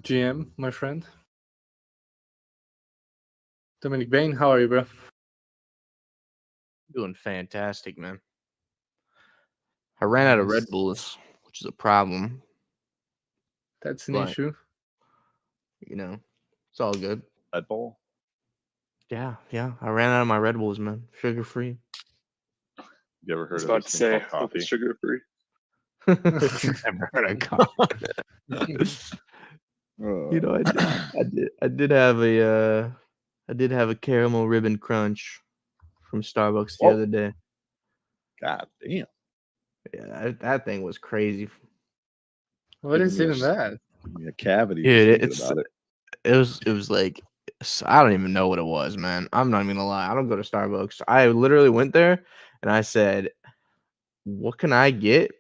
GM, my friend. Dominic Bain, how are you, bro? Doing fantastic, man. I ran out of Red Nice. Bulls, which is a problem, That's an but issue. it's all good. Red Bull. Yeah. I ran out of my Red Bulls, man. Sugar free. You ever I was heard of about this to thing say, called hope coffee? it's sugar free. Never heard of coffee. I did have a caramel ribbon crunch from Starbucks the Oh. other day. God damn. Yeah, that thing was crazy. What is even that? A cavity. Dude, Just thinking about it. it was like, I don't even know what it was, man. I'm not even gonna lie. I don't go to Starbucks. I literally went there and I said, "What can I get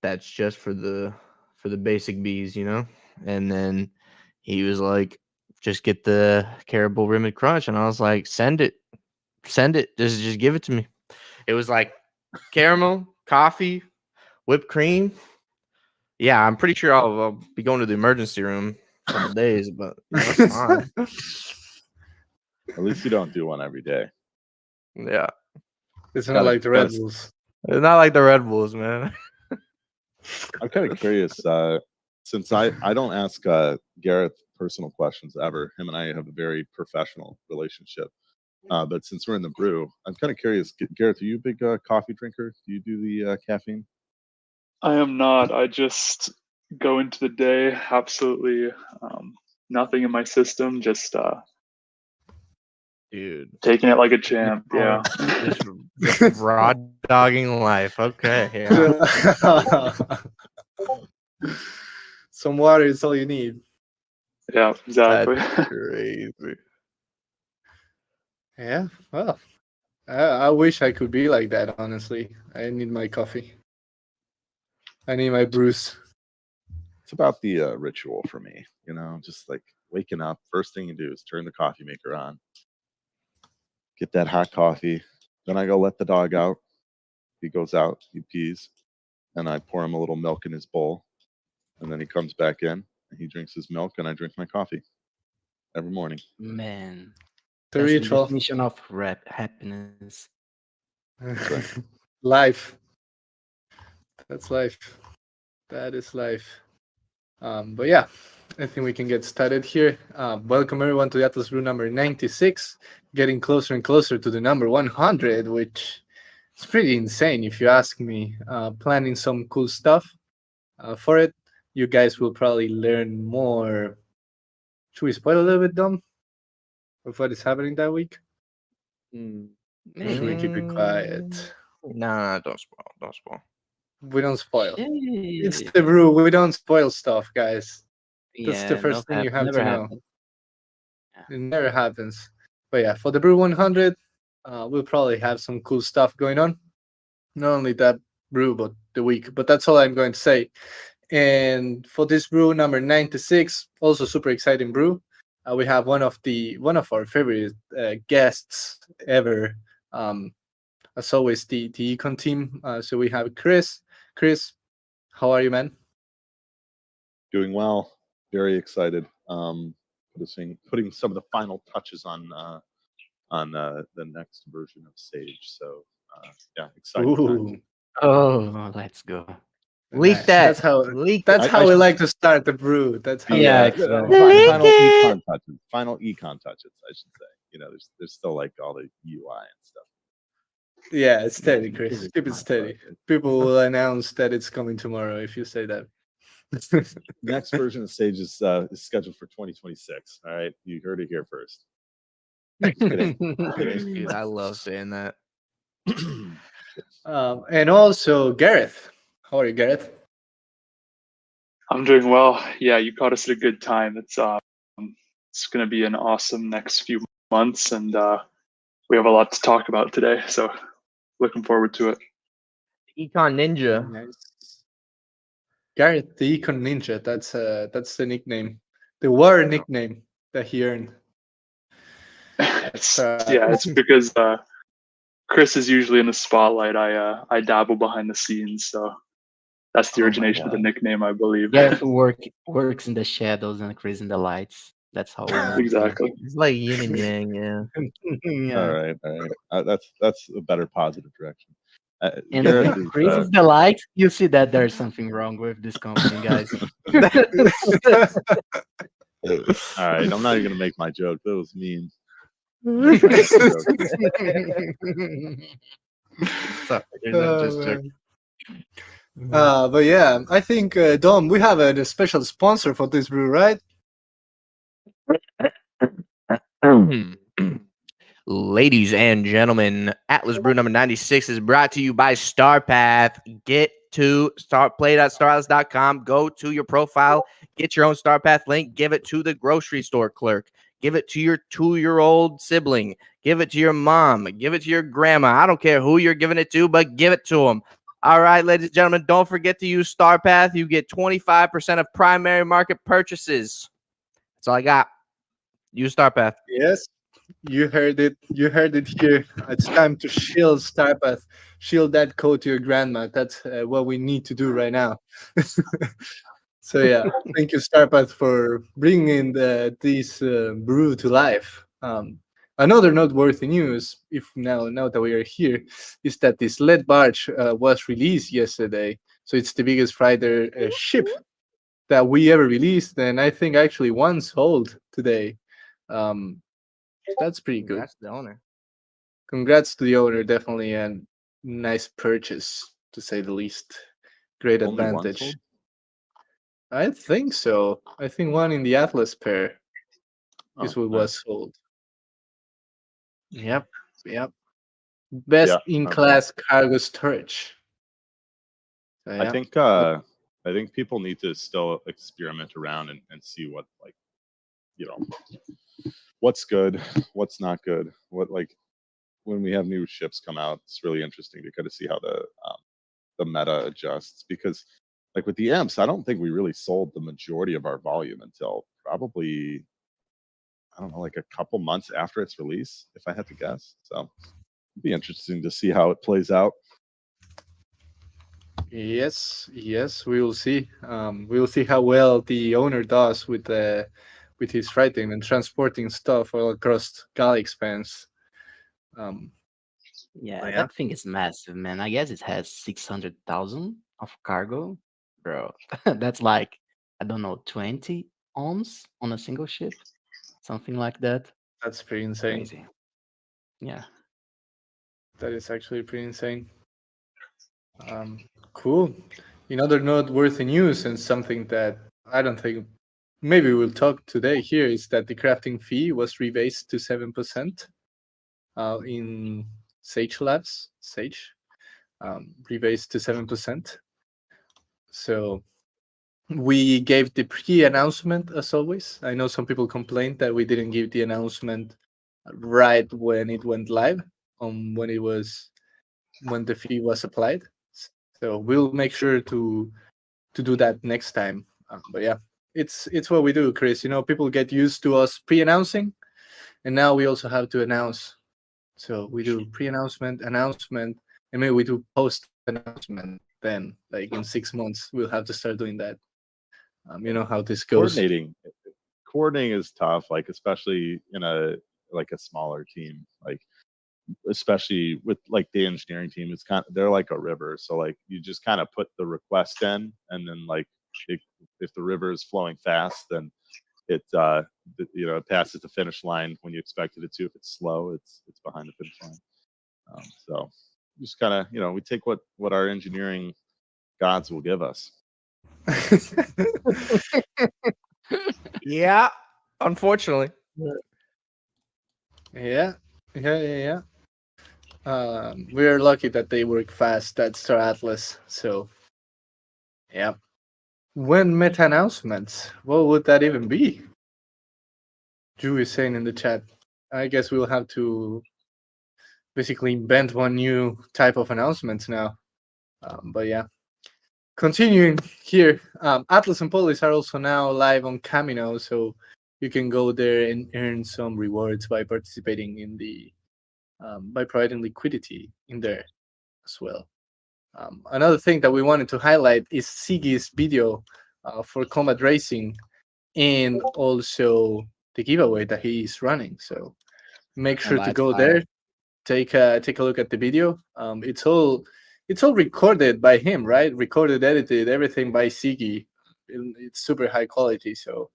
that's just for the basic bees, you know?" And then he was like, "Just get the caramel ribbon crunch," and I was like, "Send it, just give it to me." It was like caramel, coffee, whipped cream. Yeah, I'm pretty sure I'll be going to the emergency room a couple days, but that's fine. At least you don't do one every day. Yeah, It's not like the Red gotta- Bulls. it's not like the Red Bulls, man. I'm kind of curious, since I don't ask Gareth personal questions ever. Him and I have a very professional relationship. But since we're in the brew, I'm kind of curious. Gareth, are you a big coffee drinker? Do you do the caffeine? I am not. I just go into the day absolutely nothing in my system, just Dude, taking it like a champ. Yeah. just raw dogging life. Okay, yeah. Some water is all you need. Yeah, exactly. That's crazy. Yeah, well, I wish I could be like that, honestly. I need my coffee. I need my brews. It's about the ritual for me, just like waking up. First thing you do is turn the coffee maker on, get that hot coffee. Then I go let the dog out. He goes out, he pees, and I pour him a little milk in his bowl. And then he comes back in and he drinks his milk, and I drink my coffee every morning. Man, The that's the ritual. definition of happiness. Life. That's life. That is life. But yeah, I think we can get started here. Welcome everyone to the Atlas Brew number 96, getting closer and closer to the number 100, which is pretty insane if you ask me. Planning some cool stuff for it. You guys will probably learn more. Should we spoil a little bit, Dom, of what is happening that week? Or should we keep it quiet? Nah, don't spoil. We don't spoil. Yeah. It's the brew. We don't spoil stuff, guys. That's the Yeah, first thing you have never to know. happened. It never happens. But yeah, for the Brew 100, we'll probably have some cool stuff going on. Not only that brew, but the week. But that's all I'm going to say. And for this brew number 96, also super exciting brew. We have one of our favorite guests ever. As always, the Econ team. So we have Chris. Chris, how are you, man? Doing well. Very excited. Putting some of the final touches on the next version of Sage. So yeah, excited. Ooh, Oh, let's go. Leak nice. that. That's how. Leak That's I how we should- like to start the brew. That's how. Yeah, we exactly. final Leak econ touches. Final econ touches, I should say. There's still like all the UI and stuff. Yeah, it's steady, Chris. Keep it steady. People will announce that it's coming tomorrow if you say that. Next version of Sage is scheduled for 2026. All right, you heard it here first. Dude, I love saying that. And also Gareth. How are you, Gareth? I'm doing well. Yeah, you caught us at a good time. It's going to be an awesome next few months, and we have a lot to talk about today. So looking forward to it. Econ Ninja. Nice. Gareth, the Econ Ninja. That's the nickname. The word nickname that he earned. It's because Chris is usually in the spotlight. I dabble behind the scenes, so That's the Oh my origination of the god. nickname, I believe. Gareth works in the shadows and Chris in the lights. That's how we move. Exactly. It's like yin and yang, yeah. All Yeah. right, all right. That's a better positive direction. And Gareth when is Chris is the light, you see that there's something wrong with this company, guys. all right. I'm not even gonna make my joke. That was mean. Make my next joke. Sorry, I'm Oh, just joking. man. But yeah, I think Dom, we have a special sponsor for this brew, right? Ladies and gentlemen, Atlas Brew number 96 is brought to you by StarPath. Get to play.staratlas.com. Go to your profile, get your own StarPath link, give it to the grocery store clerk, give it to your 2-year-old sibling, give it to your mom, give it to your grandma. I don't care who you're giving it to, but give it to them. All right, ladies and gentlemen, don't forget to use StarPath. You get 25% of primary market purchases. That's all I got. Use StarPath. Yes, you heard it. You heard it here. It's time to shield Starpath. Shield that code to your grandma. That's what we need to do right now. So yeah, thank you, Starpath, for bringing this brew to life. Another noteworthy news, if now that we are here, is that this lead barge was released yesterday. So it's the biggest freighter ship that we ever released, and I think actually one sold today. Um, that's pretty good. That's the owner. Congrats to the owner, definitely, and nice purchase to say the least. Great Only one advantage. sold? I think so. I think one in the Atlas pair is Oh, what nice. was sold. Yep, yep. Best Yeah, in okay. class cargo storage. So, I yeah. think people need to still experiment around and see what, like, what's good, what's not good. What, like, when we have new ships come out, it's really interesting to kind of see how the meta adjusts, because like with the imps, I don't think we really sold the majority of our volume until probably, I don't know, like a couple months after its release, if I had to guess. So it'd be interesting to see how it plays out. Yes, yes, we will see. We will see how well the owner does with his writing and transporting stuff all across Galaxy expanse. Um, Yeah, yeah, that thing is massive, man. I guess it has 600,000 of cargo. Bro, that's like, I don't know, 20 ohms on a single ship. Something like that. that's pretty insane. Crazy. Yeah. That is actually pretty insane. Cool. In other noteworthy news, and something that I don't think maybe we'll talk today here, is that the crafting fee was rebased to 7% in Sage Labs. Sage rebased to 7%. So we gave the pre-announcement as always. I know some people complained that we didn't give the announcement right when it went live, when the fee was applied. So we'll make sure to do that next time. But yeah, it's what we do, Chris. You know, people get used to us pre-announcing, and now we also have to announce. So we do pre-announcement, announcement, and maybe we do post-announcement. Then, like in 6 months, we'll have to start doing that. You know how this goes. Coordinating is tough, like especially in a smaller team, like especially with like the engineering team. It's they're like a river, so like you just kind of put the request in, and then like if the river is flowing fast, then it it passes the finish line when you expected it to. If it's slow, it's behind the finish line. So just kind of we take what our engineering gods will give us. Yeah, unfortunately. Yeah, yeah. We are lucky that they work fast at Star Atlas. So, yeah. When meta announcements, what would that even be? Drew is saying in the chat. I guess we'll have to basically invent one new type of announcements now. But yeah. Continuing here, Atlas and Polis are also now live on Camino, so you can go there and earn some rewards by participating in the by providing liquidity in there as well. Another thing that we wanted to highlight is Siggy's video for combat racing, and also the giveaway that he is running. So make Oh, sure to that's go fire. there, take a look at the video. It's all recorded by him, right? Recorded, edited, everything by Siggy. It's super high quality. So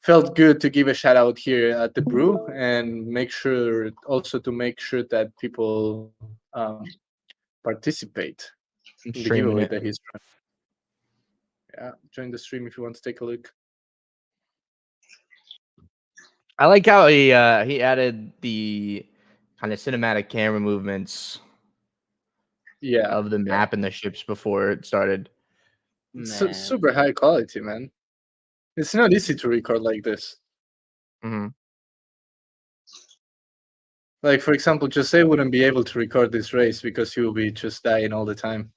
felt good to give a shout out here at the brew, and make sure also to make sure that people participate in the I'm giveaway streaming that it. he's running. Yeah, join the stream if you want to take a look. I like how he added the kind of cinematic camera movements Yeah, of the yeah. map and the ships before it started. Super Man. high quality, man. It's not easy to record like this. Hmm. Like, for example, Jose wouldn't be able to record this race because he will be just dying all the time.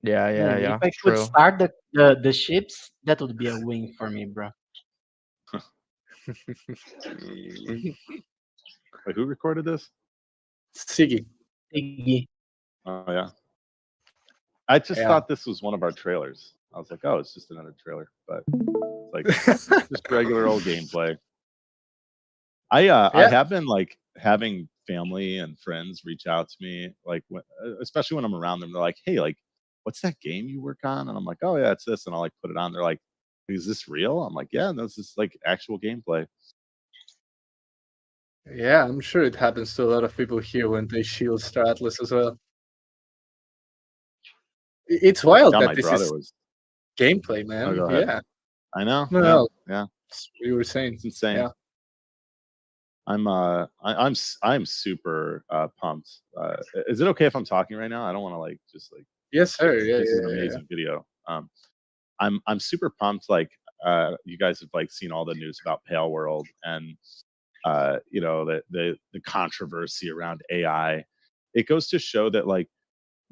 Yeah, yeah, Man, if yeah. I could True. start the ships, that would be a win for me, bro. Wait, who recorded this? Siggy. Iggy. Oh yeah. I just Yeah. thought this was one of our trailers. I was like, oh, it's just another trailer, but it's like just regular old gameplay. I Yeah. have been like having family and friends reach out to me, like especially when I'm around them. They're like, "Hey, like, what's that game you work on?" And I'm like, "Oh yeah, it's this," and I'll like put it on. They're like, "Is this real?" I'm like, "Yeah, no, this is like actual gameplay." Yeah, I'm sure it happens to a lot of people here when they shield Star Atlas as well. It's I wild forgot that my this brother is was. gameplay, Oh, man. go ahead. Yeah. I know. No, Yeah, no, yeah, it's what you were saying. it's insane. Yeah. I'm super pumped. Is it okay if I'm talking right now? I don't want to like just like Yes, sir. Yeah, this is an yeah, yeah, yeah. amazing video. I'm super pumped. Like you guys have like seen all the news about Pale World and you know the controversy around AI. It goes to show that like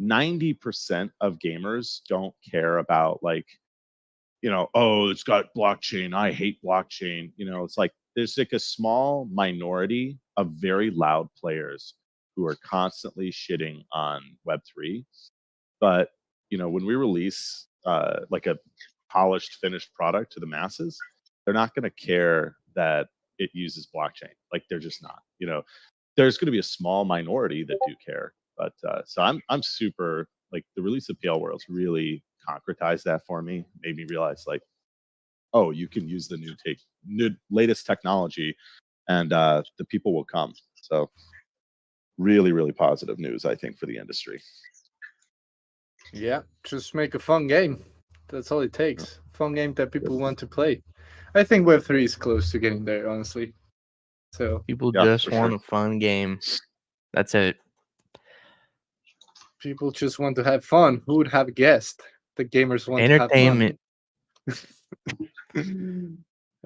90% of gamers don't care about like oh, it's got blockchain. I hate blockchain. It's like there's like a small minority of very loud players who are constantly shitting on Web3. But when we release like a polished, finished product to the masses, they're not going to care that it uses blockchain. Like they're just not. There's going to be a small minority that do care. But so I'm super like the release of PL Worlds really concretized that for me. Made me realize like, oh, you can use the new latest technology, and the people will come. So really, really positive news, I think, for the industry. Yeah, just make a fun game. That's all it takes. Fun game that people want to play. I think Web3 is close to getting there, honestly. So People Yeah, just for want sure. a fun game. That's it. people just want to have fun. Who would have guessed the gamers want to have fun? Entertainment.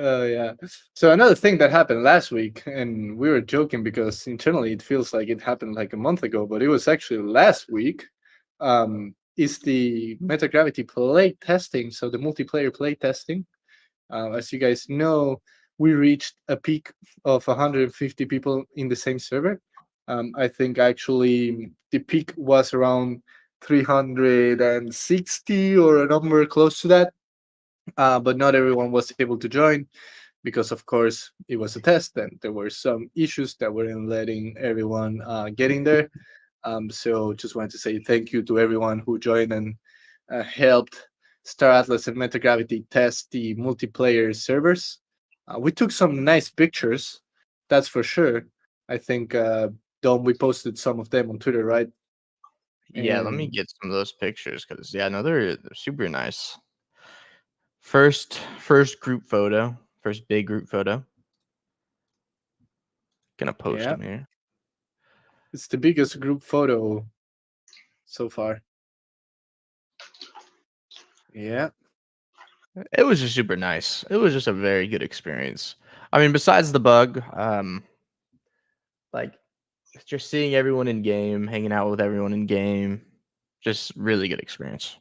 Oh yeah. So another thing that happened last week, and we were joking because internally it feels like it happened like a month ago, but it was actually last week. Is the Metagravity play testing? So the multiplayer play testing. As you guys know, we reached a peak of 150 people in the same server. I think actually the peak was around 360 or a number close to that. But not everyone was able to join because, of course, it was a test and there were some issues that weren't letting everyone get in there. So just wanted to say thank you to everyone who joined and helped Star Atlas and Metagravity test the multiplayer servers. We took some nice pictures, that's for sure. I think, Dom, we posted some of them on Twitter, right? Yeah, let me And get some of those pictures because no, they're super nice. First group photo, first big group photo. Gonna post yeah, them here. it's the biggest group photo so far. Yeah. It was just super nice. It was just a very good experience. I mean, besides the bug, like just seeing everyone in game, hanging out with everyone in game, just really good experience.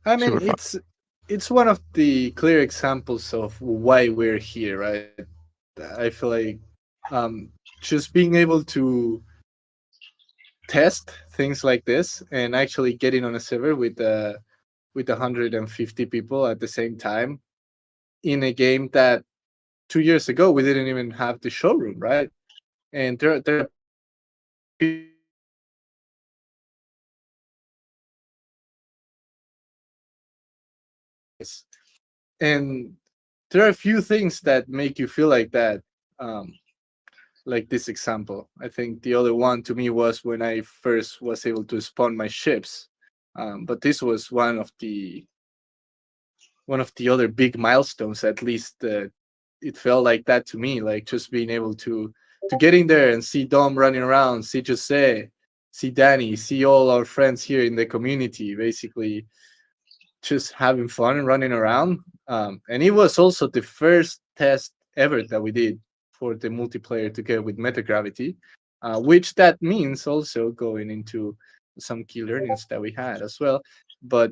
I mean, Super fun. it's one of the clear examples of why we're here, right? I feel like just being able to test things like this and actually getting on a server with 150 people at the same time in a game that 2 years ago we didn't even have the showroom, right? And there are and there are a few things that make you feel like that. Um, like this example. I think the other one to me was when I first was able to spawn my ships. But this was one of the other big milestones. At least it felt like that to me. Like just being able to get in there and see Dom running around, see Jose, see Danny, see all our friends here in the community, basically just having fun and running around. And it was also the first test ever that we did for the multiplayer together with Metagravity, which that means also going into some key learnings that we had as well. But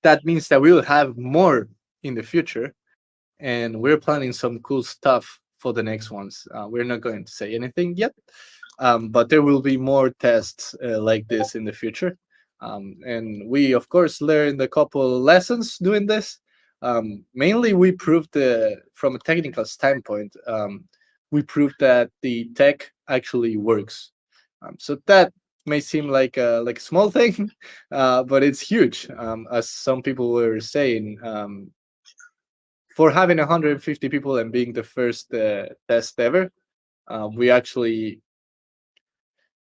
that means that we will have more in the future, and we're planning some cool stuff for the next ones. We're not going to say anything yet, but there will be more tests like this in the future. And we, of course, learned a couple lessons doing this. Mainly, we proved from a technical standpoint, we proved that the tech actually works. So that may seem like a small thing, but it's huge. As some people were saying, for having 150 people and being the first test ever, we actually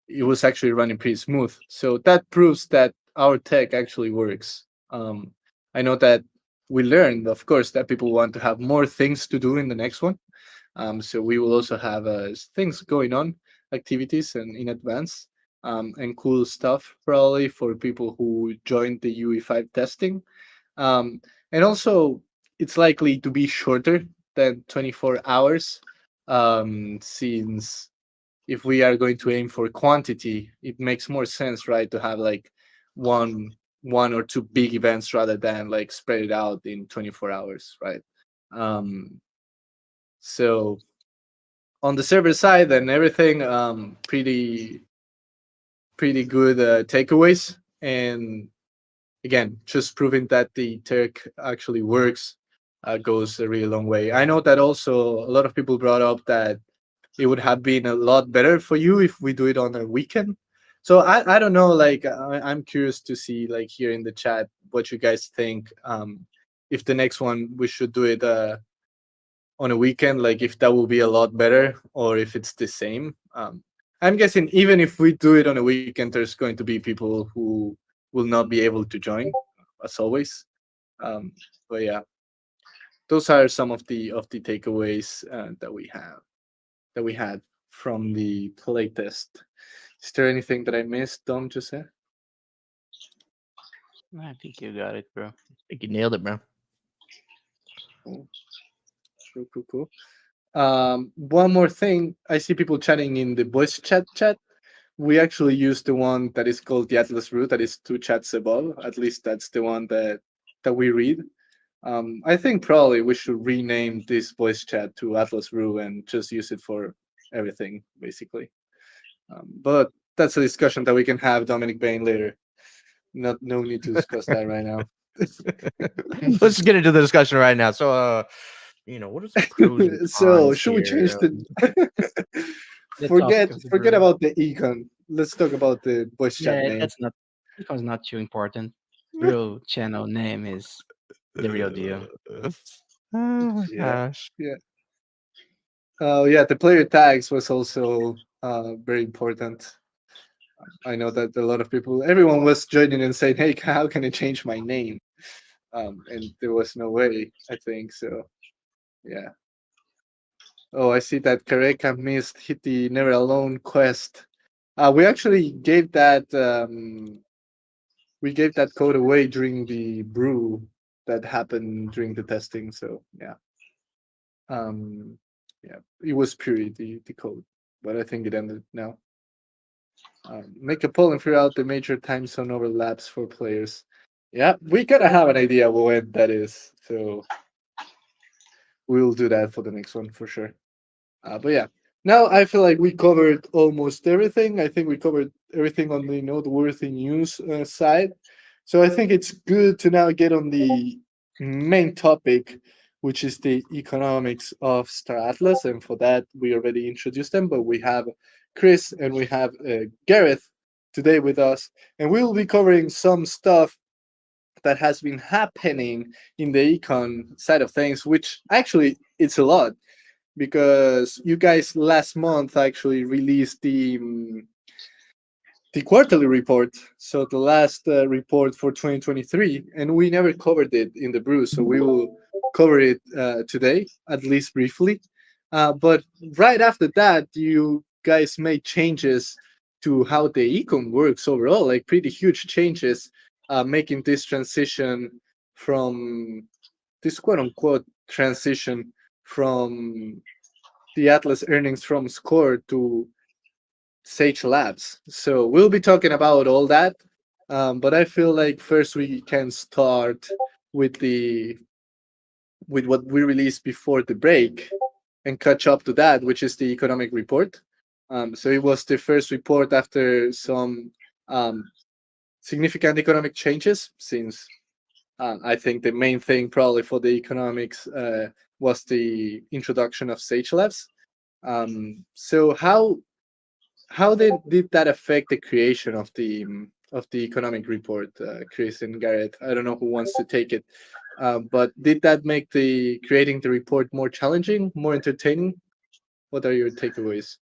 it was actually running pretty smooth. So that proves that our tech actually works. I know that we learned, of course, that people want to have more things to do in the next one. So we will also have things going on, activities and in advance, and cool stuff probably for people who joined the UE5 testing. Um, and also, it's likely to be shorter than 24 hours, since if we are going to aim for quantity, it makes more sense, right, to have like one or two big events rather than like spread it out in 24 hours, right? Um, so on the server side and everything, pretty good takeaways, and again, just proving that the tech actually works goes a really long way. I know that also a lot of people brought up that it would have been a lot better for you if we do it on a weekend. So I don't know, like I'm curious to see like here in the chat what you guys think. If the next one we should do it on a weekend, like if that will be a lot better or if it's the same. I'm guessing even if we do it on a weekend, there's going to be people who will not be able to join, as always. But yeah, those are some of the takeaways that we had from the playtest. Is there anything that I missed, Dom, Jose? I think you got it, bro. I think you nailed it, bro. Cool, cool. One more thing, I see people chatting in the voice chat. We actually use the one that is called the Atlas Brew, that is two chats above. At least that's the one that we read. I think probably we should rename this voice chat to Atlas Brew and just use it for everything, basically. But that's a discussion that we can have, Dominic Bain, later. No need to discuss that right now. Let's get into the discussion right now. So, what are some pros and So cons should we change here? the The forget topic of the forget brew. about the econ. Let's talk about the voice chat Yeah, name. that's not because not too important. Real channel name is the real deal. Oh my Yeah, gosh. yeah. Oh yeah, the player tags was also very important. I know that a lot of people, everyone was joining and saying, "Hey, how can I change my name?" And there was no way. I think so. Yeah. Oh, I see that Kareka missed hit the Never Alone quest. We actually gave that code away during the brew that happened during the testing. So yeah, um, yeah, it was pure the code, but I think it ended now. Make a poll and figure out the major time zone overlaps for players. Yeah, we gotta have an idea when that is. So we'll do that for the next one for sure. But yeah, Now I feel like we covered almost everything. I think we covered everything on the noteworthy news side. So I think it's good to now get on the main topic, which is the economics of Star Atlas. And for that, we already introduced them, but we have Chris and we have Gareth today with us, and we will be covering some stuff that has been happening in the econ side of things, which actually it's a lot because you guys last month actually released the quarterly report, so the last report for 2023, and we never covered it in the brew, so we will cover it today, at least briefly. But right after that, you guys made changes to how the econ works overall, like pretty huge changes, making this transition from this quote unquote transition from the Atlas earnings from Score to Sage Labs. So we'll be talking about all that. But I feel like first we can start with the with what we released before the break and catch up to that, which is the economic report. So it was the first report after some significant economic changes, since I think the main thing probably for the economics was the introduction of Sage Labs. So how did that affect the creation of the economic report, Chris and Gareth? I don't know who wants to take it, but did that make the creating the report more challenging, more entertaining? What are your takeaways?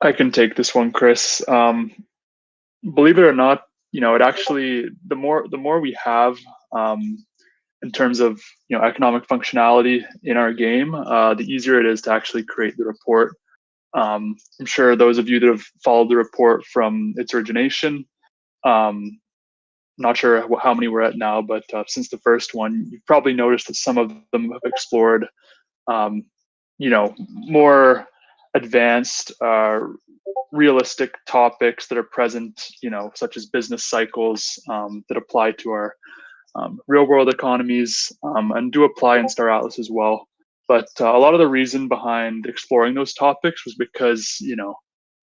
I can take this one, Chris. Believe it or not, it actually the more we have in terms of economic functionality in our game, the easier it is to actually create the report. I'm sure those of you that have followed the report from its origination, not sure how many we're at now, but since the first one, you've probably noticed that some of them have explored, more advanced, realistic topics that are present, such as business cycles that apply to our real world economies and do apply in Star Atlas as well. But a lot of the reason behind exploring those topics was because,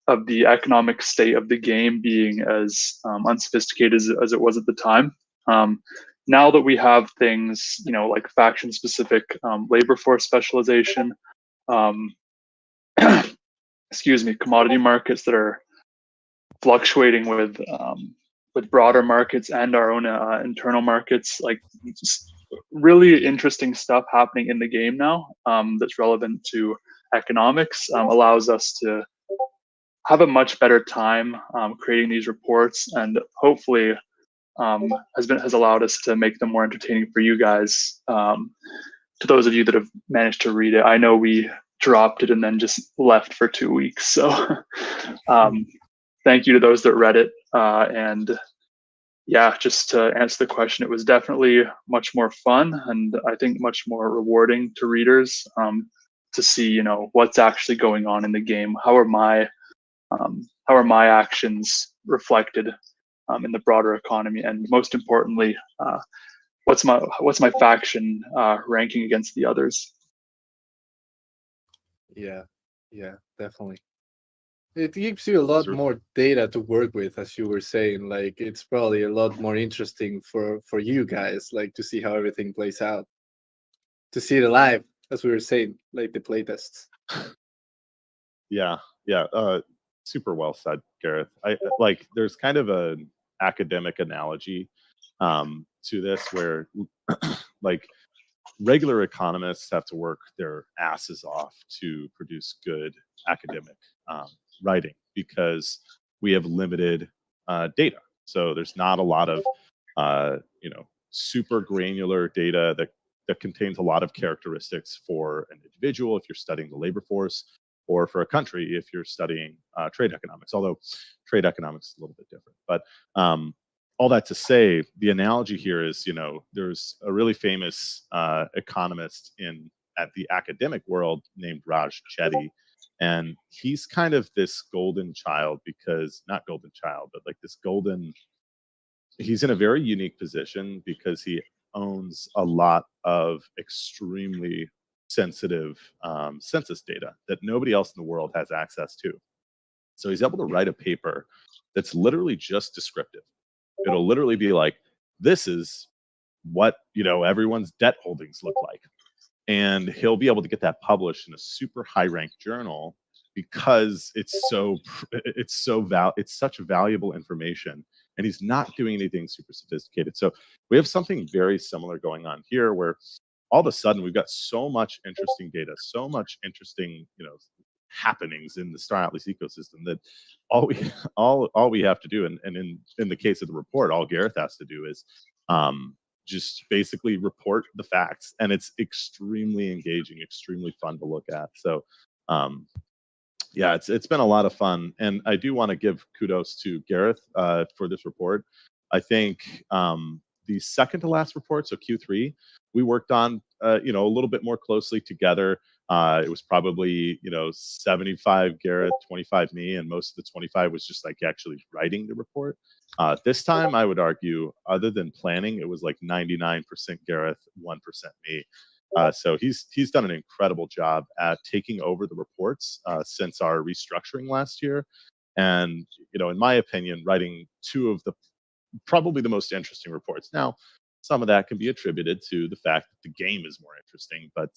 of the economic state of the game being as unsophisticated as it was at the time. Now that we have things, like faction specific labor force specialization, um, excuse me, commodity markets that are fluctuating with broader markets and our own internal markets, like just really interesting stuff happening in the game now that's relevant to economics, allows us to have a much better time creating these reports, and hopefully has allowed us to make them more entertaining for you guys. To those of you that have managed to read it, I know we dropped it and then just left for 2 weeks, so thank you to those that read it. And yeah, just to answer the question, it was definitely much more fun and I think much more rewarding to readers to see, what's actually going on in the game. How are my actions reflected in the broader economy, and most importantly, what's my faction ranking against the others? Yeah, yeah, definitely. It gives you a lot Those are- more data to work with, as you were saying. Like it's probably a lot more interesting for you guys, like to see how everything plays out, to see it live, as we were saying, like the playtests. Yeah, yeah. Super well said, Gareth. I like. There's kind of an academic analogy to this, where like regular economists have to work their asses off to produce good academic writing because we have limited data. So there's not a lot of super granular data that contains a lot of characteristics for an individual if you're studying the labor force, or for a country if you're studying trade economics. Although trade economics is a little bit different, but all that to say, the analogy here is, there's a really famous economist at the academic world named Raj Chetty, and he's kind of this golden child, because not golden child, but like this golden. He's in a very unique position because he owns a lot of extremely sensitive census data that nobody else in the world has access to. So he's able to write a paper that's literally just descriptive. It'll literally be like, this is what, everyone's debt holdings look like. And he'll be able to get that published in a super high ranked journal because it's such valuable information, and he's not doing anything super sophisticated. So we have something very similar going on here, where all of a sudden we've got so much interesting data, so much interesting, happenings in the Star Atlas ecosystem, that all we have to do, and in the case of the report, all Gareth has to do is just basically report the facts, and it's extremely engaging, extremely fun to look at. So yeah, it's been a lot of fun, and I do want to give kudos to Gareth for this report. I think the second to last report, so Q3, we worked on a little bit more closely together. It was probably 75 Gareth, 25 me, and most of the 25 was just like actually writing the report. This time, I would argue, other than planning, it was like 99% Gareth, 1% me. So he's done an incredible job at taking over the reports since our restructuring last year, and in my opinion, writing two of the probably the most interesting reports. Now, some of that can be attributed to the fact that the game is more interesting, but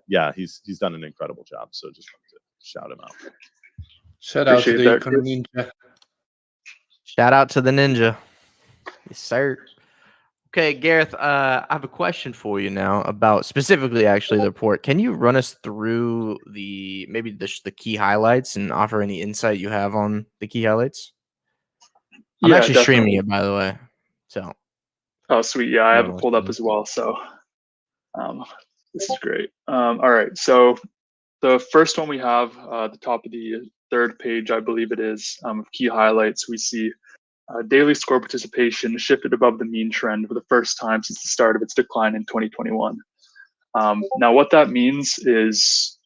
yeah, he's done an incredible job. So just wanted to shout him out. Shout out to Appreciate the that, Econ Chris. Ninja. Shout out to the ninja. Yes, sir. Okay, Gareth, I have a question for you now about specifically actually the report. Can you run us through maybe the key highlights and offer any insight you have on the key highlights? I'm Yeah, actually streaming definitely. it, by the way. So Oh, sweet. Yeah, I have it everyone's pulled up streaming. as well. So this is great. All right. So the first one we have at the top of the third page, I believe it is, of key highlights, we see daily score participation shifted above the mean trend for the first time since the start of its decline in 2021. Now, what that means is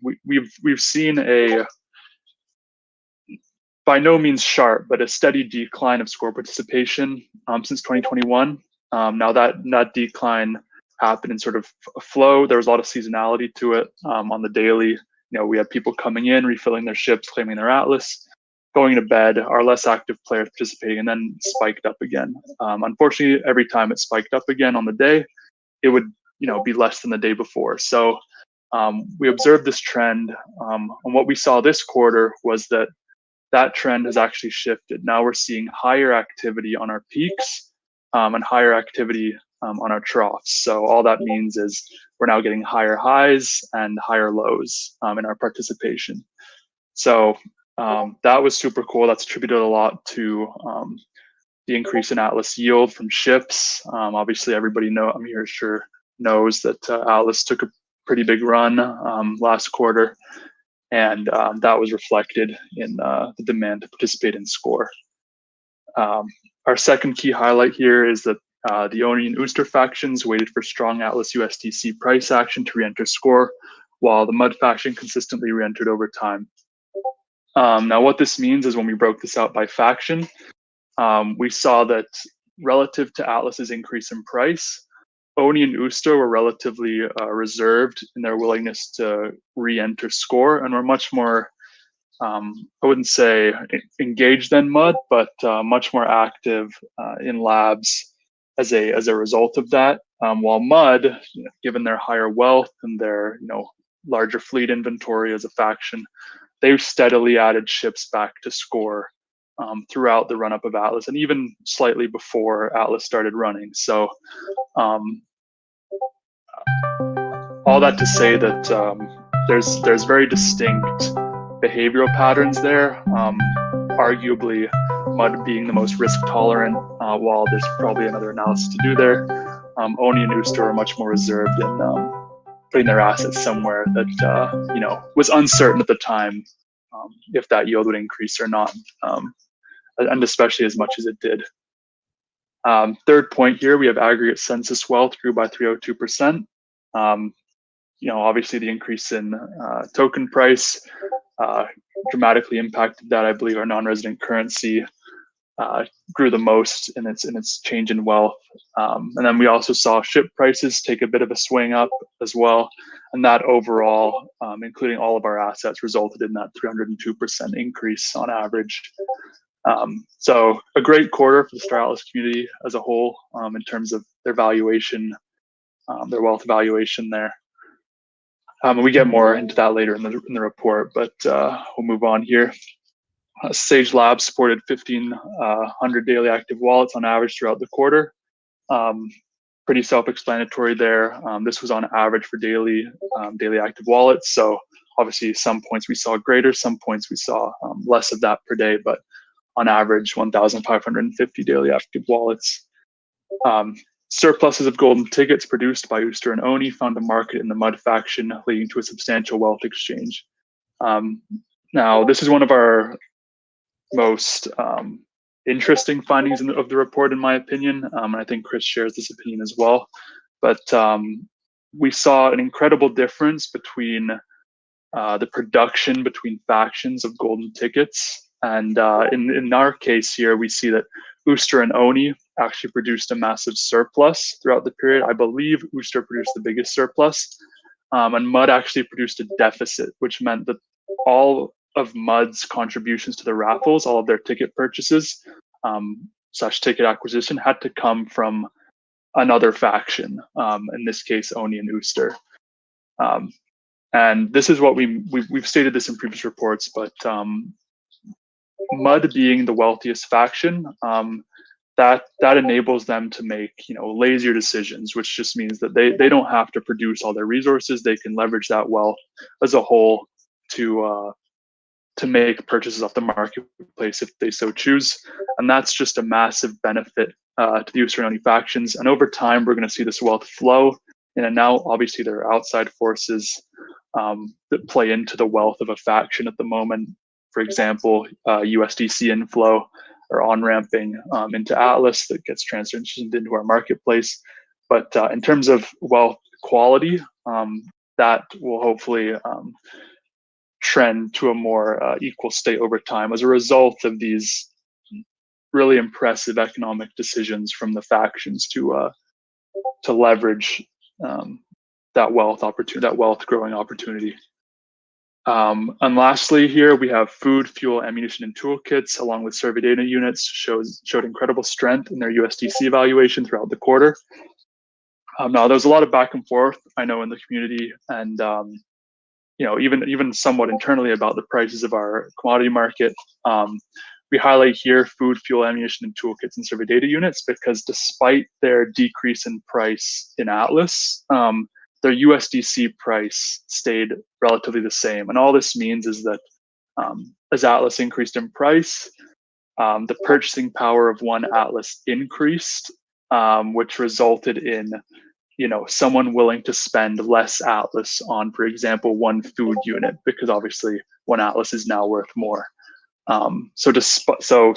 we've seen a by no means sharp, but a steady decline of score participation since 2021. Now that decline happened in sort of a flow. There was a lot of seasonality to it. On the daily, we had people coming in, refilling their ships, claiming their Atlas, going to bed, our less active players participating, and then spiked up again. Unfortunately, every time it spiked up again on the day, it would be less than the day before. So we observed this trend, and what we saw this quarter was that trend has actually shifted. Now we're seeing higher activity on our peaks and higher activity on our troughs. So all that means is we're now getting higher highs and higher lows in our participation. So that was super cool. That's attributed a lot to the increase in Atlas yield from ships. Obviously, everybody knows that Atlas took a pretty big run last quarter. And that was reflected in the demand to participate in score. Our second key highlight here is that the Oni and Ooster factions waited for strong Atlas USDC price action to re-enter score, while the Mud faction consistently re-entered over time. Now, what this means is when we broke this out by faction, we saw that relative to Atlas's increase in price, Oni and Ooster were relatively reserved in their willingness to re-enter score, and were much more, I wouldn't say engaged than Mud, but much more active in labs as a result of that. While Mud, given their higher wealth and their larger fleet inventory as a faction, they've steadily added ships back to score throughout the run-up of Atlas, and even slightly before Atlas started running. So all that to say that there's very distinct behavioral patterns there. Arguably, Mud being the most risk tolerant, while there's probably another analysis to do there. Oni and Ooster are much more reserved in putting their assets somewhere that was uncertain at the time if that yield would increase or not, and especially as much as it did. Third point here, we have aggregate census wealth grew by 302%. Obviously the increase in token price dramatically impacted that. I believe our non-resident currency grew the most in its change in wealth. And then we also saw ship prices take a bit of a swing up as well. And that overall, including all of our assets, resulted in that 302% increase on average. So a great quarter for the Star Atlas community as a whole in terms of their valuation, their wealth valuation there. We get more into that later in the report, but we'll move on here. Sage Labs supported 1,500 daily active wallets on average throughout the quarter. Pretty self-explanatory there. This was on average for daily active wallets. So obviously some points we saw greater, some points we saw less of that per day, but on average 1,550 daily active wallets. Surpluses of golden tickets produced by Ooster and Oni found a market in the Mud faction, leading to a substantial wealth exchange. Now, this is one of our most interesting findings of the report, in my opinion. And I think Chris shares this opinion as well. But we saw an incredible difference between the production between factions of golden tickets. And in our case here, we see that Ooster and Oni actually produced a massive surplus throughout the period. I believe Ooster produced the biggest surplus. And Mud actually produced a deficit, which meant that all of Mud's contributions to the raffles, all of their ticket purchases, / ticket acquisition, had to come from another faction, in this case, Oni and Ooster. And this is what we've stated this in previous reports, but Mud being the wealthiest faction, that enables them to make lazier decisions, which just means that they don't have to produce all their resources. They can leverage that wealth as a whole to make purchases off the marketplace if they so choose. And that's just a massive benefit to the Ooster and Oni factions. And over time, we're going to see this wealth flow in and out. Obviously, there are outside forces that play into the wealth of a faction at the moment. For example, USDC inflow or on-ramping into Atlas that gets transitioned into our marketplace. But in terms of wealth quality, that will hopefully trend to a more equal state over time as a result of these really impressive economic decisions from the factions to leverage that wealth opportunity, that wealth growing opportunity. And lastly, here we have food, fuel, ammunition, and toolkits, along with survey data units, showed incredible strength in their USDC valuation throughout the quarter. Now, there's a lot of back and forth, I know, in the community, and even somewhat internally about the prices of our commodity market. We highlight here food, fuel, ammunition, and toolkits and survey data units because despite their decrease in price in Atlas, their USDC price stayed relatively the same. And all this means is that as Atlas increased in price, the purchasing power of one Atlas increased, which resulted in someone willing to spend less Atlas on, for example, one food unit, because obviously one Atlas is now worth more. So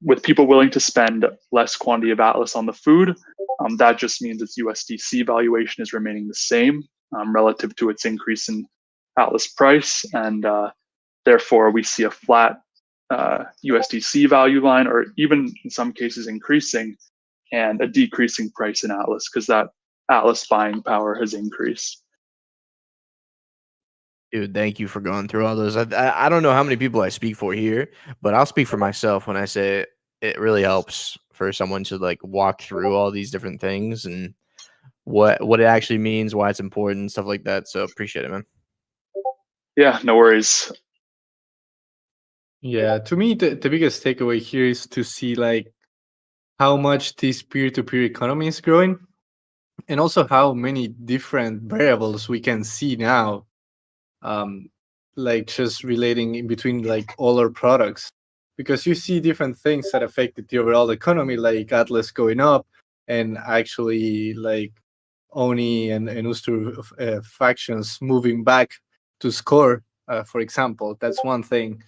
with people willing to spend less quantity of Atlas on the food, that just means its USDC valuation is remaining the same relative to its increase in Atlas price, and therefore we see a flat USDC value line, or even in some cases increasing, and a decreasing price in Atlas because that Atlas buying power has increased. Dude, thank you for going through all those. I don't know how many people I speak for here, but I'll speak for myself when I say it really helps for someone to walk through all these different things and what it actually means, why it's important, stuff like that. So appreciate it, man. Yeah, no worries. Yeah, to me, the biggest takeaway here is to see how much this peer-to-peer economy is growing, and also how many different variables we can see now, just relating in between all our products, because you see different things that affected the overall economy, like Atlas going up, and actually Oni and Ooster factions moving back to score, for example. That's one thing.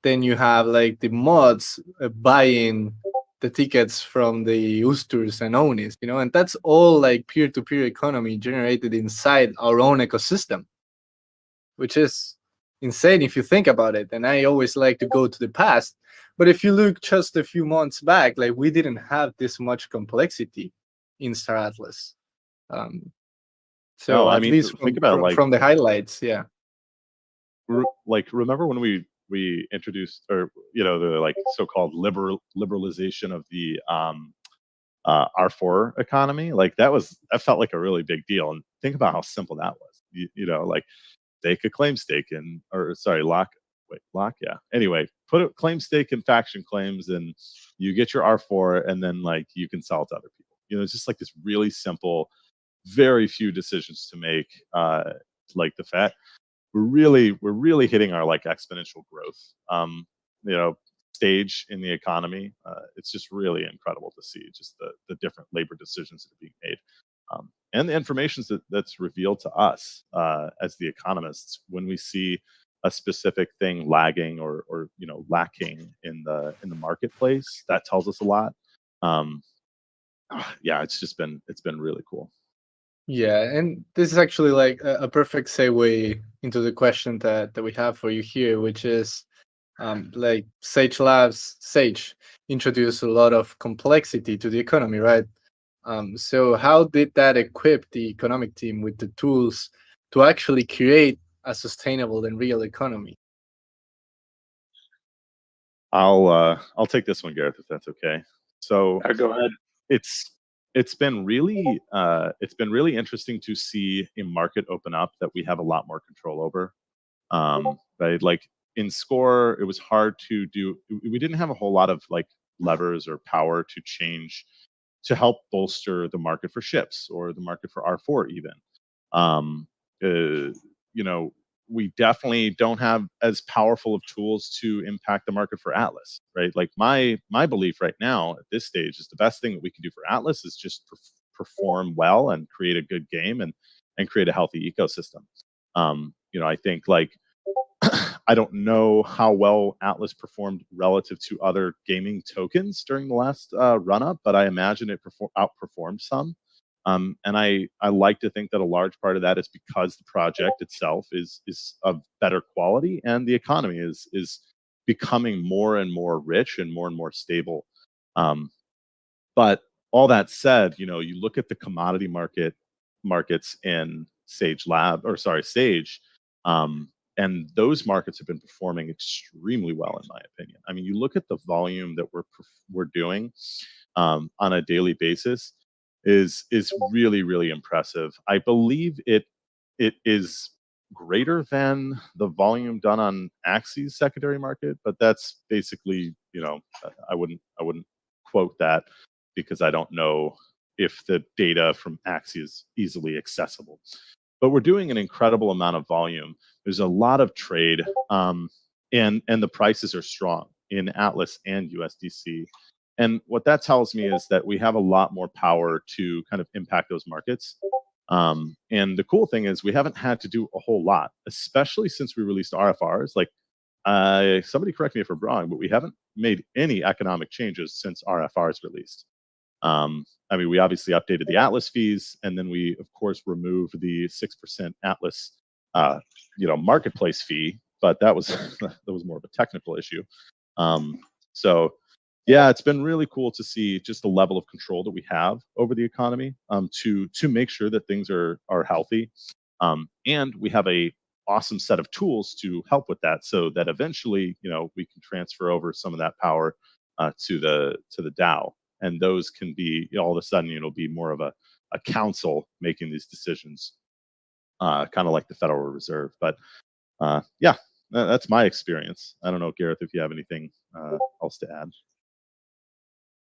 Then you have the mods buying the tickets from the Oosters and Onis, and that's all peer-to-peer economy generated inside our own ecosystem, which is insane if you think about it. And I always like to go to the past. But if you look just a few months back, like we didn't have this much complexity in Star Atlas. Um, No, so I at mean, least think about it, like from the highlights, yeah. like remember when we introduced, or the like so-called liberalization of the R4 economy, like that felt like a really big deal. And think about how simple that was. Like stake a claim stake in, or sorry, lock, yeah. Anyway, put a claim stake in faction claims, and you get your R4, and then like you can sell it to other people. It's just like this really simple, very few decisions to make. Like the fact we're really hitting our like exponential growth you know stage in the economy. It's just really incredible to see just the different labor decisions that are being made, and the information that's revealed to us as the economists when we see a specific thing lagging or lacking in the marketplace. That tells us a lot. um, yeah, it's been really cool. Yeah, and this is actually like a perfect segue into the question that we have for you here, which is like Sage Labs, Sage introduced a lot of complexity to the economy, right? So how did that equip the economic team with the tools to actually create a sustainable and real economy? I'll take this one, Gareth, if that's okay. So Go ahead. it's it's been really interesting to see a market open up that we have a lot more control over. Right, like in Score, it was hard to do. We didn't have a whole lot of like levers or power to change to help bolster the market for ships or the market for R4 even. Um, uh, you know, we definitely don't have as powerful of tools to impact the market for Atlas, right? Like my belief right now at this stage is the best thing that we can do for Atlas is just perform well and create a good game and create a healthy ecosystem. I think like I don't know how well Atlas performed relative to other gaming tokens during the last run up, but I imagine it outperformed some. And I like to think that a large part of that is because the project itself is of better quality, and the economy is becoming more and more rich and more stable. Um, but all that said, you look at the commodity markets in Sage Lab, or sorry, Sage, um, and those markets have been performing extremely well, in my opinion. I mean, you look at the volume that we're doing on a daily basis is really really impressive. I believe it is greater than the volume done on Axie's secondary market, but that's basically, I wouldn't quote that because I don't know if the data from Axie is easily accessible. But we're doing an incredible amount of volume. There's a lot of trade, and the prices are strong in Atlas and USDC. And what that tells me is that we have a lot more power to kind of impact those markets. And the cool thing is we haven't had to do a whole lot, especially since we released RFRs. Like, somebody correct me if I'm wrong, but we haven't made any economic changes since RFRs released. I mean, we obviously updated the Atlas fees, and then we, of course, removed the 6% Atlas, marketplace fee. But that was that was more of a technical issue. So, yeah, it's been really cool to see just the level of control that we have over the economy, to make sure that things are healthy, and we have a awesome set of tools to help with that, so that eventually, we can transfer over some of that power to the DAO, and those can be, all of a sudden, be more of a council making these decisions, kind of like the Federal Reserve. But yeah, that's my experience. I don't know, Gareth, if you have anything else to add.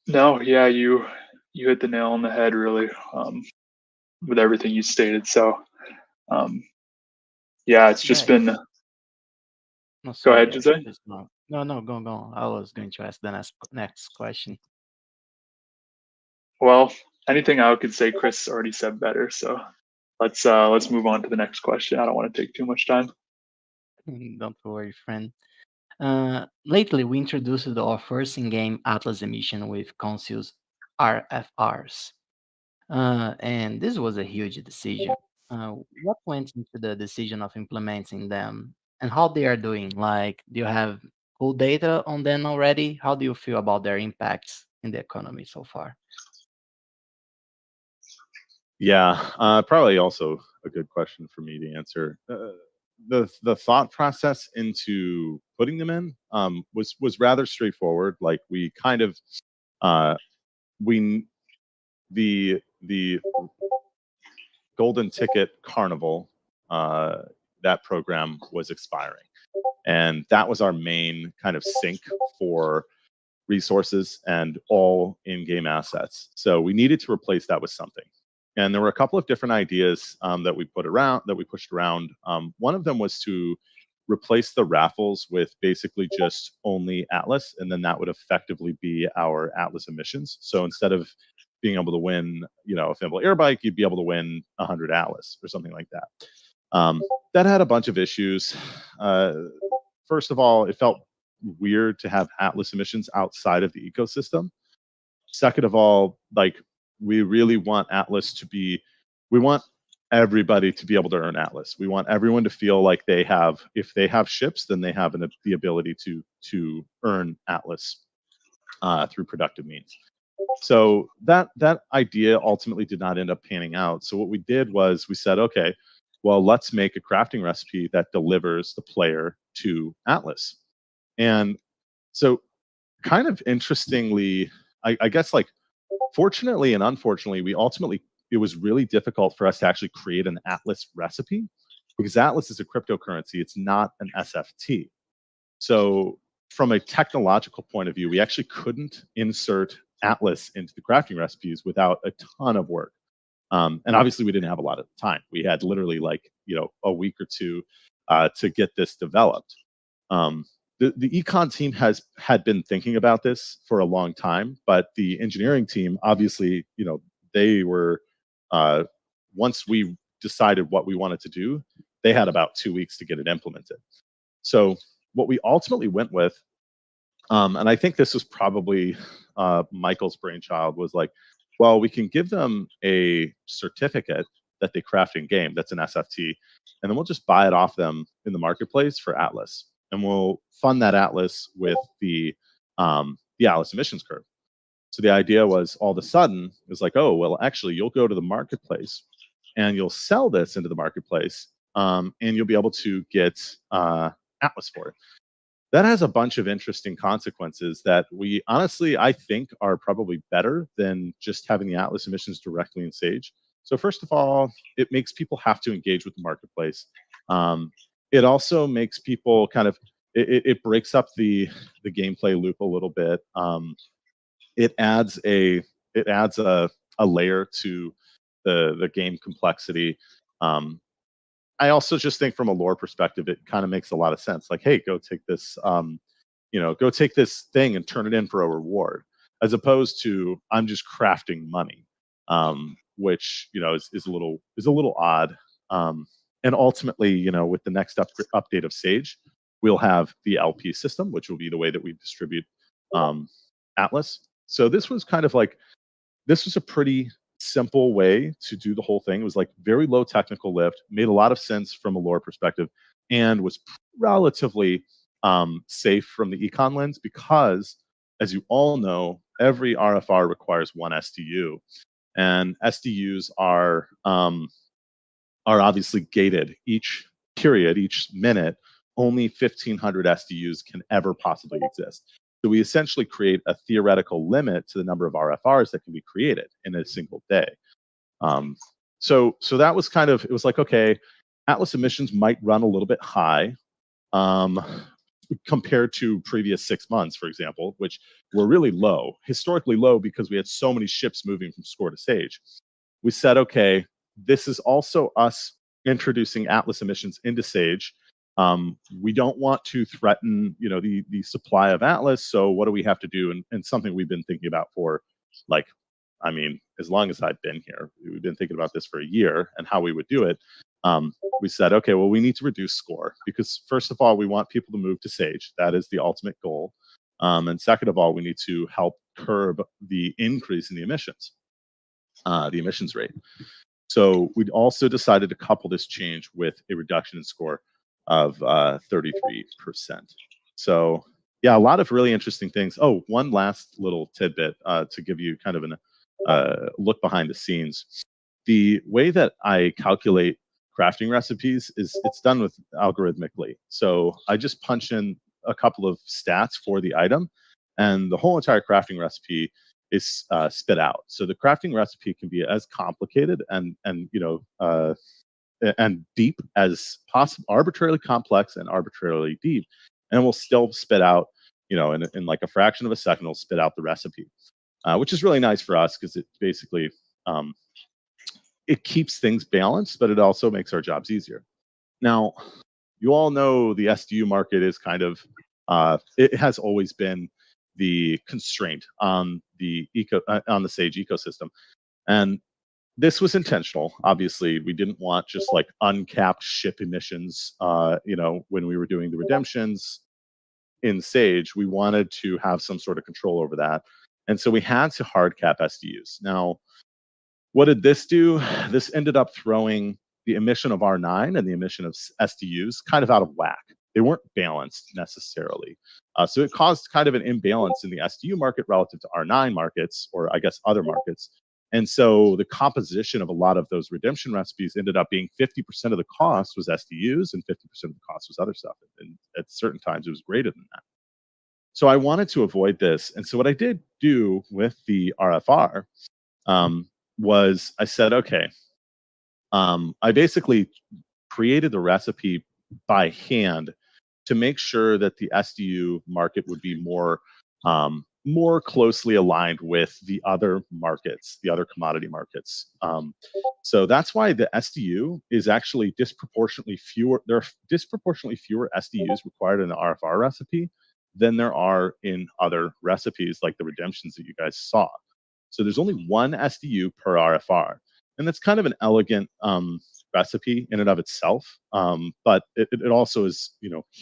No, yeah, you hit the nail on the head really, with everything you stated. So, um, yeah, it's just Yeah. been. No, Go sorry, ahead, guys. Jose. Please no. No, no, go on. I was going to ask the next question. Well, anything I could say, Chris already said better. So let's move on to the next question. I don't want to take too much time. Don't worry, friend. Lately, we introduced our first in-game Atlas emission with Council's RFRs. And this was a huge decision. What went into the decision of implementing them? and how they are doing. Like, do you have cool data on them already? How do you feel about their impacts in the economy so far? Yeah, probably also a good question for me to answer. The thought process into putting them in was rather straightforward. Like we kind of uh, we the Golden Ticket Carnival, that program was expiring, and that was our main kind of sink for resources and all in-game assets. So we needed to replace that with something. And there were a couple of different ideas that we pushed around. One of them was to replace the raffles with basically just only Atlas, and then that would effectively be our Atlas emissions. So instead of being able to win, a Fimble air bike, you'd be able to win 100 Atlas or something like that. That had a bunch of issues. First of all, it felt weird to have Atlas emissions outside of the ecosystem. Second of all, like we really want Atlas to be, we want everybody to be able to earn Atlas. We want everyone to feel like they have, if they have ships, then they have the ability to earn Atlas through productive means. So that idea ultimately did not end up panning out. So what we did was we said, okay, well, let's make a crafting recipe that delivers the player to Atlas. And so kind of interestingly, I guess like fortunately and unfortunately, it was really difficult for us to actually create an Atlas recipe because Atlas is a cryptocurrency. It's not an SFT. So from a technological point of view, we actually couldn't insert Atlas into the crafting recipes without a ton of work. And obviously we didn't have a lot of time. We had literally like, a week or two to get this developed. The econ team had been thinking about this for a long time, but the engineering team, obviously, they were, once we decided what we wanted to do, they had about 2 weeks to get it implemented. So what we ultimately went with, and I think this was probably Michael's brainchild, was like, well, we can give them a certificate that they craft in game that's an SFT, and then we'll just buy it off them in the marketplace for Atlas, and we'll fund that Atlas with the Atlas emissions curve. So the idea was all of a sudden it was like, oh, well, actually, you'll go to the marketplace and you'll sell this into the marketplace, and you'll be able to get Atlas for it. That has a bunch of interesting consequences that we honestly, I think, are probably better than just having the Atlas emissions directly in Sage. So first of all, it makes people have to engage with the marketplace. It also makes people kind of, it breaks up the gameplay loop a little bit. It adds a layer to the game complexity. I also just think from a lore perspective, it kind of makes a lot of sense. Like, hey, go take this, go take this thing and turn it in for a reward, as opposed to I'm just crafting money, which is a little odd. And ultimately, with the next update of Sage, we'll have the LP system, which will be the way that we distribute Atlas. So this was kind of like, this was a pretty simple way to do the whole thing. It was like very low technical lift, made a lot of sense from a lore perspective, and was relatively safe from the econ lens because, as you all know, every RFR requires one SDU, and SDUs are obviously gated. Each period, each minute, only 1,500 SDUs can ever possibly exist. So we essentially create a theoretical limit to the number of RFRs that can be created in a single day. So that was kind of, it was like, okay, Atlas emissions might run a little bit high compared to previous 6 months, for example, which were really low, historically low, because we had so many ships moving from Score to Sage. We said, okay, this is also us introducing Atlas emissions into Sage. We don't want to threaten, the supply of Atlas. So what do we have to do? And something we've been thinking about for, like, I mean, as long as I've been here, we've been thinking about this for a year and how we would do it. We said, okay, well, we need to reduce Score because first of all, we want people to move to Sage. That is the ultimate goal. And second of all, we need to help curb the increase in the emissions rate. So we also decided to couple this change with a reduction in Score. of 33%. So yeah, a lot of really interesting things. Oh, one last little tidbit to give you kind of a look behind the scenes. The way that I calculate crafting recipes is it's done with algorithmically. So I just punch in a couple of stats for the item, and the whole entire crafting recipe is spit out. So the crafting recipe can be as complicated and and deep as possible, arbitrarily complex and arbitrarily deep, and will still spit out, in like a fraction of a second, it'll spit out the recipe, which is really nice for us because it basically it keeps things balanced, but it also makes our jobs easier. Now, you all know the SDU market is kind of it has always been the constraint on the Sage ecosystem, and this was intentional. Obviously, we didn't want just like uncapped ship emissions. When we were doing the redemptions in Sage, we wanted to have some sort of control over that, and so we had to hard cap SDUs. Now, what did this do? This ended up throwing the emission of R9 and the emission of SDUs kind of out of whack. They weren't balanced necessarily. So it caused kind of an imbalance in the SDU market relative to R9 markets, or I guess other markets. And so the composition of a lot of those redemption recipes ended up being 50% of the cost was SDUs and 50% of the cost was other stuff. And at certain times it was greater than that. So I wanted to avoid this. And so what I did do with the RFR was I said, okay, I basically created the recipe by hand to make sure that the SDU market would be more closely aligned with the other markets, the other commodity markets. So that's why the SDU is actually disproportionately fewer. There are disproportionately fewer SDUs required in the RFR recipe than there are in other recipes like the redemptions that you guys saw. So there's only one SDU per RFR. And that's kind of an elegant recipe in and of itself. But it also is,